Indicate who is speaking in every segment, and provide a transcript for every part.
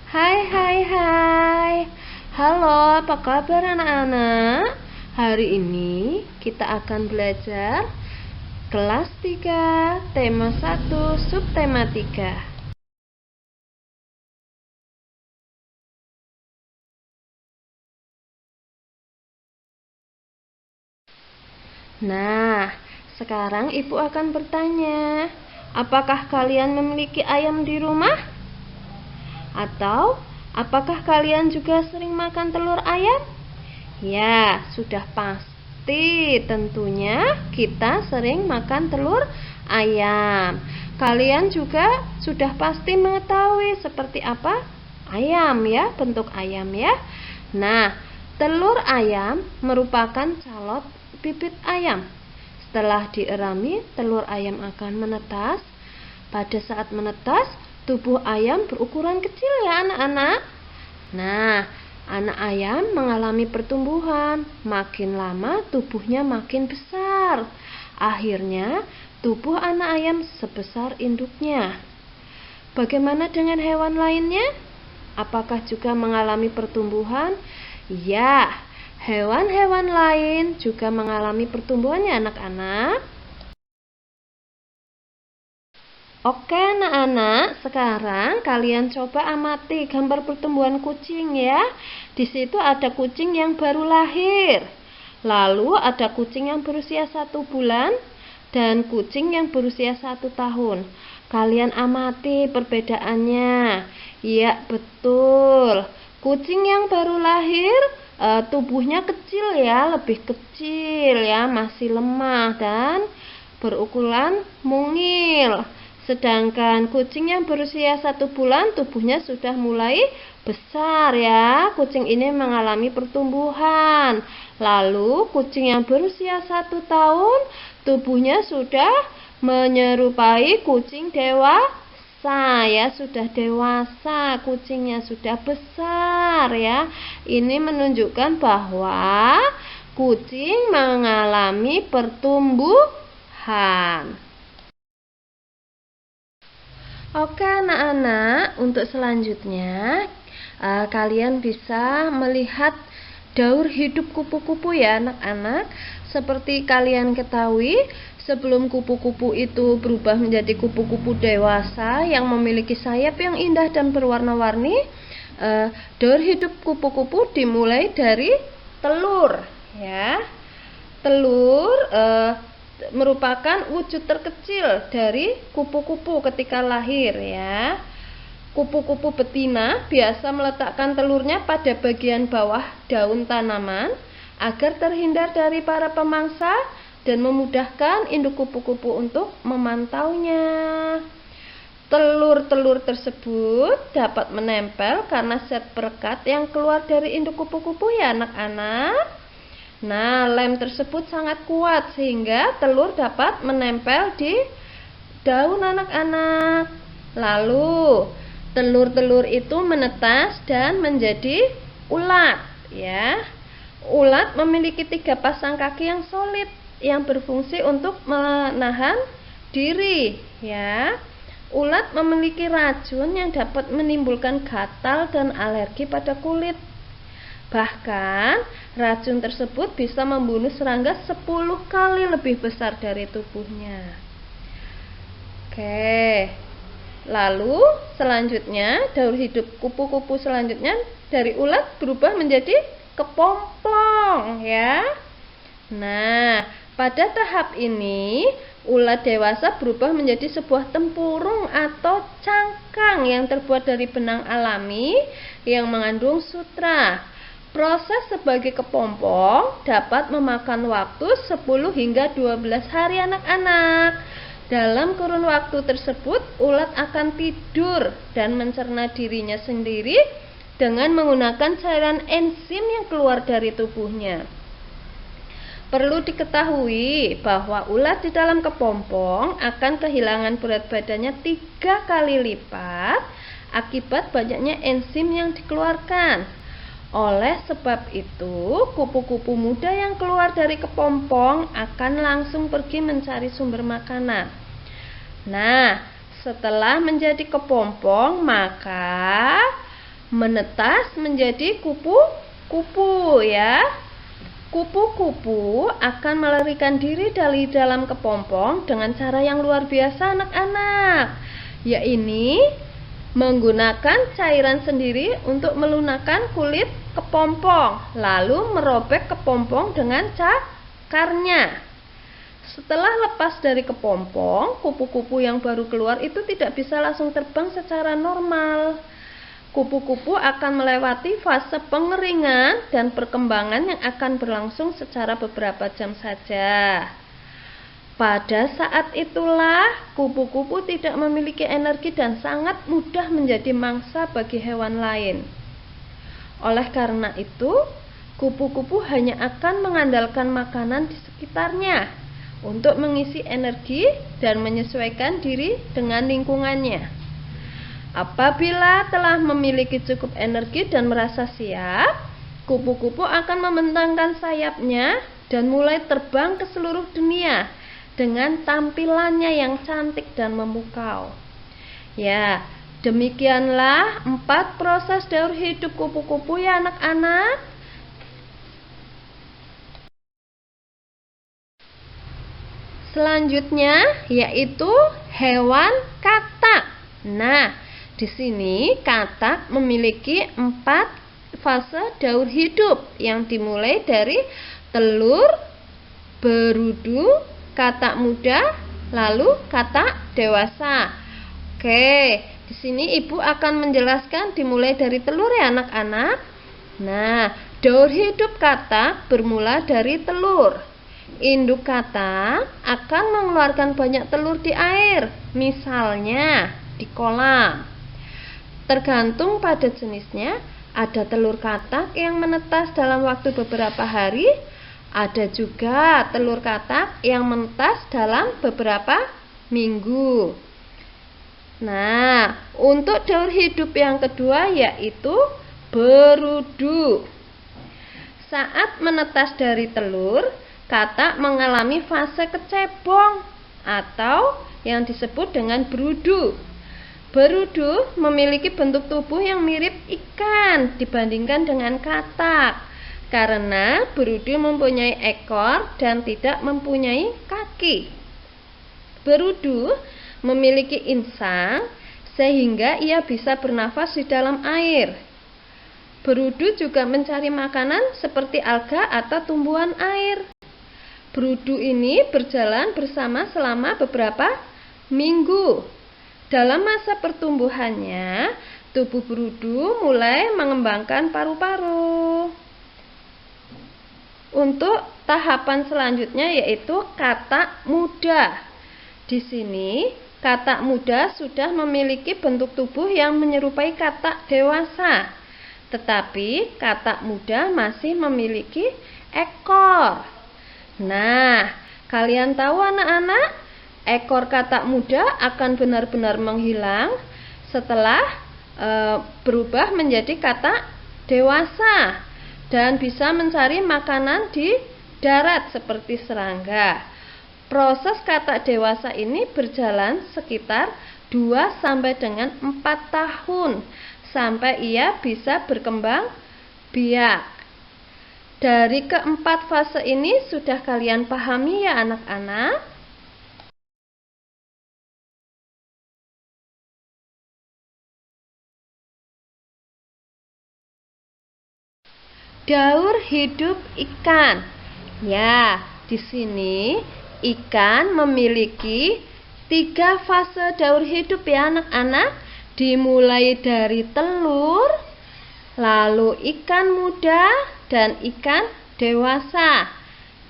Speaker 1: Hai, hai, hai. Halo, apa kabar anak-anak? Hari ini kita akan belajar kelas 3, tema 1, subtema 3. Nah, sekarang Ibu akan bertanya, apakah kalian memiliki ayam di rumah? Atau apakah kalian juga sering makan telur ayam? Ya, sudah pasti tentunya kita sering makan telur ayam. Kalian juga sudah pasti mengetahui seperti apa ayam ya, bentuk ayam ya. Nah, telur ayam merupakan calon bibit ayam. Setelah dierami, telur ayam akan menetas. Pada saat menetas, tubuh ayam berukuran kecil ya anak-anak. Nah, anak ayam mengalami pertumbuhan. Makin lama tubuhnya makin besar. Akhirnya, tubuh anak ayam sebesar induknya. Bagaimana dengan hewan lainnya? Apakah juga mengalami pertumbuhan? Ya, hewan-hewan lain juga mengalami pertumbuhannya anak-anak. Oke anak-anak, sekarang kalian coba amati gambar pertumbuhan kucing ya. Di situ ada kucing yang baru lahir. Lalu ada kucing yang berusia 1 bulan dan kucing yang berusia 1 tahun. Kalian amati perbedaannya. Ya betul. Kucing yang baru lahir tubuhnya kecil ya, lebih kecil ya, masih lemah dan berukuran mungil. Sedangkan kucing yang berusia 1 bulan tubuhnya sudah mulai besar ya. Kucing ini mengalami pertumbuhan. Lalu kucing yang berusia 1 tahun tubuhnya sudah menyerupai kucing dewasa ya. Sudah dewasa, kucingnya sudah besar ya. Ini menunjukkan bahwa kucing mengalami pertumbuhan. Oke anak-anak, untuk selanjutnya kalian bisa melihat daur hidup kupu-kupu ya anak-anak. Seperti kalian ketahui, sebelum kupu-kupu itu berubah menjadi kupu-kupu dewasa yang memiliki sayap yang indah dan berwarna-warni, daur hidup kupu-kupu dimulai dari telur ya. Telur merupakan wujud terkecil dari kupu-kupu ketika lahir ya. Kupu-kupu betina biasa meletakkan telurnya pada bagian bawah daun tanaman agar terhindar dari para pemangsa dan memudahkan induk kupu-kupu untuk memantaunya. Telur-telur tersebut dapat menempel karena zat perekat yang keluar dari induk kupu-kupu ya anak-anak. Nah, lem tersebut sangat kuat sehingga telur dapat menempel di daun anak-anak. Lalu, telur-telur itu menetas dan menjadi ulat ya. Ulat memiliki 3 pasang kaki yang solid yang berfungsi untuk menahan diri ya. Ulat memiliki racun yang dapat menimbulkan gatal dan alergi pada kulit. Bahkan, racun tersebut bisa membunuh serangga 10 kali lebih besar dari tubuhnya. Oke. Lalu, selanjutnya, daur hidup kupu-kupu selanjutnya dari ulat berubah menjadi kepompong ya. Nah, pada tahap ini, ulat dewasa berubah menjadi sebuah tempurung atau cangkang yang terbuat dari benang alami yang mengandung sutra. Proses sebagai kepompong dapat memakan waktu 10 hingga 12 hari anak-anak. Dalam kurun waktu tersebut, ulat akan tidur dan mencerna dirinya sendiri dengan menggunakan cairan enzim yang keluar dari tubuhnya. Perlu diketahui bahwa ulat di dalam kepompong akan kehilangan berat badannya 3 kali lipat akibat banyaknya enzim yang dikeluarkan. Oleh sebab itu, kupu-kupu muda yang keluar dari kepompong akan langsung pergi mencari sumber makanan. Nah, setelah menjadi kepompong, maka menetas menjadi kupu-kupu ya. Kupu-kupu akan melarikan diri dari dalam kepompong dengan cara yang luar biasa anak-anak, yaitu menggunakan cairan sendiri untuk melunakkan kulit kepompong, lalu merobek kepompong dengan cakarnya. Setelah lepas dari kepompong, kupu-kupu yang baru keluar itu tidak bisa langsung terbang secara normal. Kupu-kupu akan melewati fase pengeringan dan perkembangan yang akan berlangsung secara beberapa jam saja. Pada saat itulah kupu-kupu tidak memiliki energi dan sangat mudah menjadi mangsa bagi hewan lain. Oleh karena itu, kupu-kupu hanya akan mengandalkan makanan di sekitarnya untuk mengisi energi dan menyesuaikan diri dengan lingkungannya. Apabila telah memiliki cukup energi dan merasa siap, kupu-kupu akan membentangkan sayapnya dan mulai terbang ke seluruh dunia dengan tampilannya yang cantik dan memukau. Ya, demikianlah 4 proses daur hidup kupu-kupu ya anak-anak. Selanjutnya yaitu hewan katak. Nah, di sini katak memiliki 4 fase daur hidup yang dimulai dari telur, berudu, katak muda, lalu katak dewasa. Oke, di sini ibu akan menjelaskan dimulai dari telur ya anak-anak. Nah, daur hidup katak bermula dari telur. Induk katak akan mengeluarkan banyak telur di air, misalnya di kolam. Tergantung pada jenisnya, ada telur katak yang menetas dalam waktu beberapa hari, ada juga telur katak yang menetas dalam beberapa minggu. Nah, untuk daur hidup yang kedua yaitu berudu. Saat menetas dari telur, katak mengalami fase kecebong atau yang disebut dengan berudu. Berudu memiliki bentuk tubuh yang mirip ikan dibandingkan dengan katak, karena berudu mempunyai ekor dan tidak mempunyai kaki. Berudu memiliki insang sehingga ia bisa bernafas di dalam air. Berudu juga mencari makanan seperti alga atau tumbuhan air. Berudu ini berjalan bersama selama beberapa minggu. Dalam masa pertumbuhannya, tubuh berudu mulai mengembangkan paru-paru. Untuk tahapan selanjutnya yaitu katak muda. Di sini, katak muda sudah memiliki bentuk tubuh yang menyerupai katak dewasa. Tetapi katak muda masih memiliki ekor. Nah, kalian tahu anak-anak? Ekor katak muda akan benar-benar menghilang setelah berubah menjadi katak dewasa dan bisa mencari makanan di darat seperti serangga. Proses katak dewasa ini berjalan sekitar 2 sampai dengan 4 tahun sampai ia bisa berkembang biak. Dari keempat fase ini sudah kalian pahami ya anak-anak? Daur hidup ikan. Ya, di sini ikan memiliki 3 fase daur hidup ya anak-anak. Dimulai dari telur, lalu ikan muda dan ikan dewasa.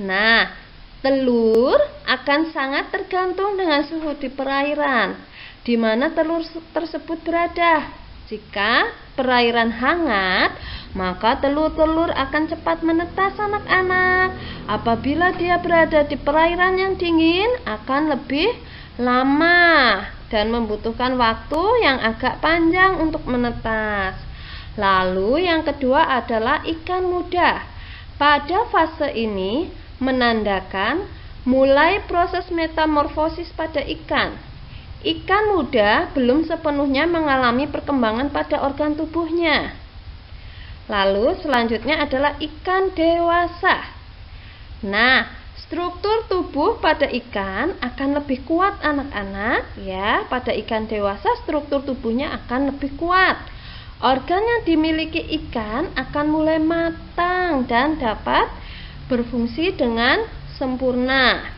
Speaker 1: Nah, telur akan sangat tergantung dengan suhu di perairan di mana telur tersebut berada. Jika perairan hangat, maka telur-telur akan cepat menetas anak-anak. Apabila dia berada di perairan yang dingin, akan lebih lama dan membutuhkan waktu yang agak panjang untuk menetas. Lalu yang kedua adalah ikan muda. Pada fase ini menandakan mulai proses metamorfosis pada ikan. Ikan muda belum sepenuhnya mengalami perkembangan pada organ tubuhnya. Lalu selanjutnya adalah ikan dewasa. Nah, struktur tubuh pada ikan akan lebih kuat anak-anak ya. Pada ikan dewasa struktur tubuhnya akan lebih kuat. Organ yang dimiliki ikan akan mulai matang dan dapat berfungsi dengan sempurna.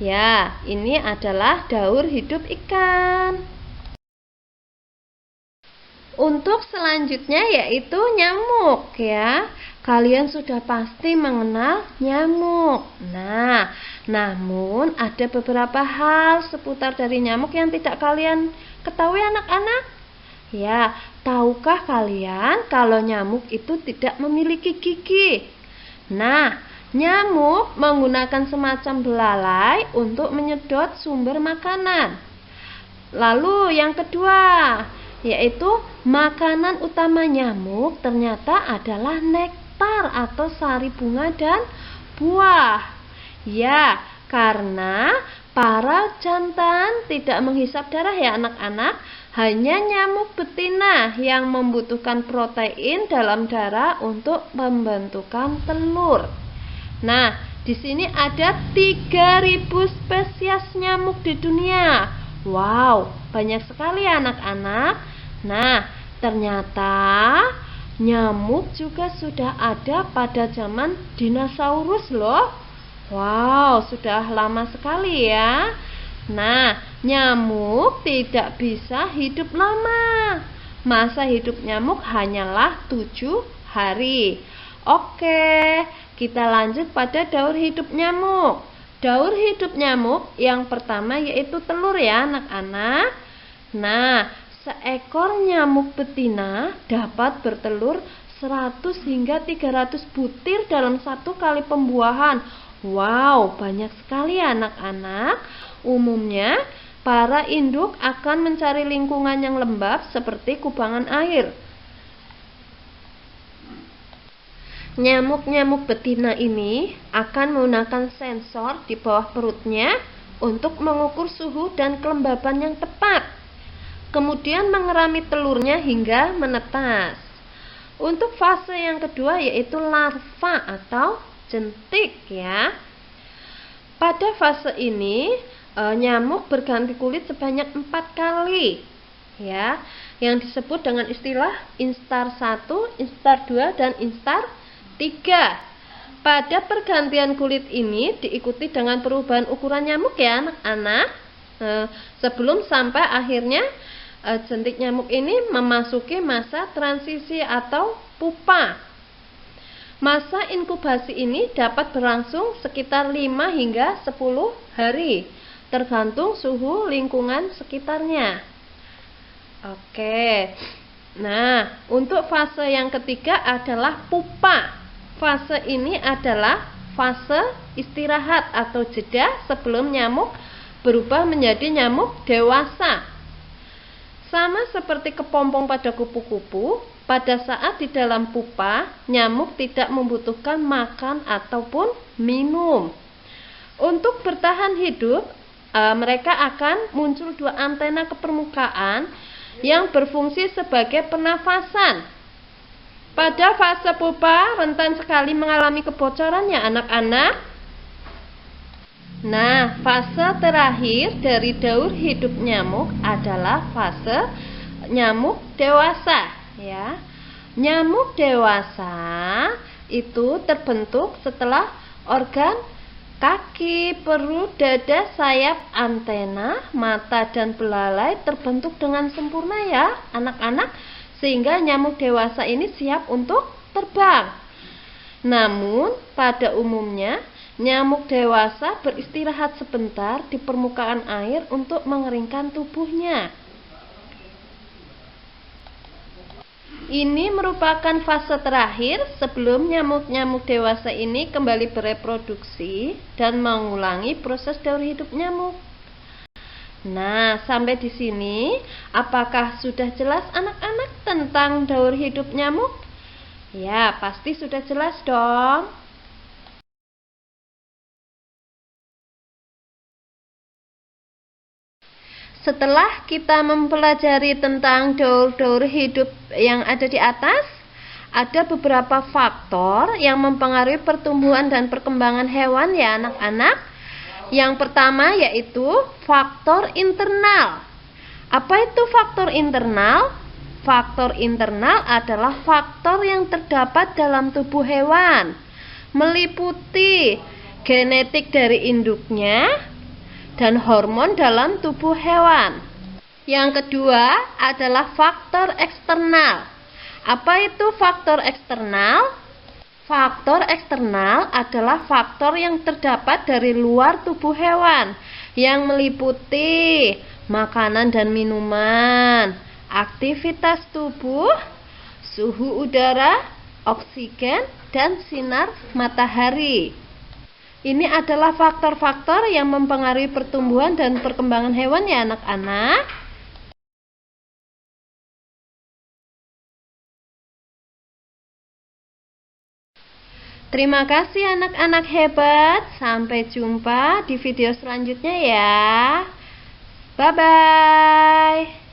Speaker 1: Ya, ini adalah daur hidup ikan. Untuk selanjutnya yaitu nyamuk ya. Kalian sudah pasti mengenal nyamuk. Nah, namun ada beberapa hal seputar dari nyamuk yang tidak kalian ketahui anak-anak. Ya, tahukah kalian kalau nyamuk itu tidak memiliki gigi? Nah, nyamuk menggunakan semacam belalai untuk menyedot sumber makanan. Lalu yang kedua, yaitu makanan utama nyamuk ternyata adalah nektar atau sari bunga dan buah. Ya, karena para jantan tidak menghisap darah ya anak-anak. Hanya nyamuk betina yang membutuhkan protein dalam darah untuk pembentukan telur. Nah, di sini ada 3000 spesies nyamuk di dunia. Wow, banyak sekali anak-anak. Nah, ternyata nyamuk juga sudah ada pada zaman dinosaurus loh. Wow, sudah lama sekali ya. Nah, nyamuk tidak bisa hidup lama. Masa hidup nyamuk hanyalah 7 hari. Oke, kita lanjut pada daur hidup nyamuk. Daur hidup nyamuk yang pertama yaitu telur ya anak-anak. Nah, seekor nyamuk betina dapat bertelur 100 hingga 300 butir dalam satu kali pembuahan. Wow, banyak sekali anak-anak. Umumnya, para induk akan mencari lingkungan yang lembab seperti kubangan air. Nyamuk-nyamuk betina ini akan menggunakan sensor di bawah perutnya untuk mengukur suhu dan kelembaban yang tepat. Kemudian mengerami telurnya hingga menetas. Untuk fase yang kedua yaitu larva atau jentik ya. Pada fase ini nyamuk berganti kulit sebanyak 4 kali ya, yang disebut dengan istilah instar 1, instar 2 dan instar 3. Pada pergantian kulit ini diikuti dengan perubahan ukuran nyamuk ya anak-anak, sebelum sampai akhirnya jentik nyamuk ini memasuki masa transisi atau pupa. Masa inkubasi ini dapat berlangsung sekitar 5 hingga 10 hari, tergantung suhu lingkungan sekitarnya. Oke. Nah, untuk fase yang ketiga adalah pupa. Fase ini adalah fase istirahat atau jeda sebelum nyamuk berubah menjadi nyamuk dewasa. Sama seperti kepompong pada kupu-kupu, pada saat di dalam pupa, nyamuk tidak membutuhkan makan ataupun minum. Untuk bertahan hidup, mereka akan muncul 2 antena ke permukaan yang berfungsi sebagai pernafasan. Pada fase pupa, rentan sekali mengalami kebocoran ya anak-anak. Nah, fase terakhir dari daur hidup nyamuk adalah fase nyamuk dewasa ya. Nyamuk dewasa itu terbentuk setelah organ kaki, perut, dada, sayap, antena, mata dan belalai terbentuk dengan sempurna ya anak-anak, sehingga nyamuk dewasa ini siap untuk terbang. Namun pada umumnya nyamuk dewasa beristirahat sebentar di permukaan air untuk mengeringkan tubuhnya. Ini merupakan fase terakhir sebelum nyamuk-nyamuk dewasa ini kembali bereproduksi dan mengulangi proses daur hidup nyamuk. Nah, sampai di sini apakah sudah jelas anak-anak tentang daur hidup nyamuk? Ya, pasti sudah jelas dong. Setelah kita mempelajari tentang daur-daur hidup yang ada di atas, ada beberapa faktor yang mempengaruhi pertumbuhan dan perkembangan hewan ya anak-anak. Yang pertama yaitu faktor internal. Apa itu faktor internal? Faktor internal adalah faktor yang terdapat dalam tubuh hewan, meliputi genetik dari induknya dan hormon dalam tubuh hewan. Yang kedua adalah faktor eksternal. Apa itu faktor eksternal? Faktor eksternal adalah faktor yang terdapat dari luar tubuh hewan, yang meliputi makanan dan minuman, aktivitas tubuh, suhu udara, oksigen, dan sinar matahari. Ini adalah faktor-faktor yang mempengaruhi pertumbuhan dan perkembangan hewan ya anak-anak. Terima kasih anak-anak hebat. Sampai jumpa di video selanjutnya ya. Bye-bye.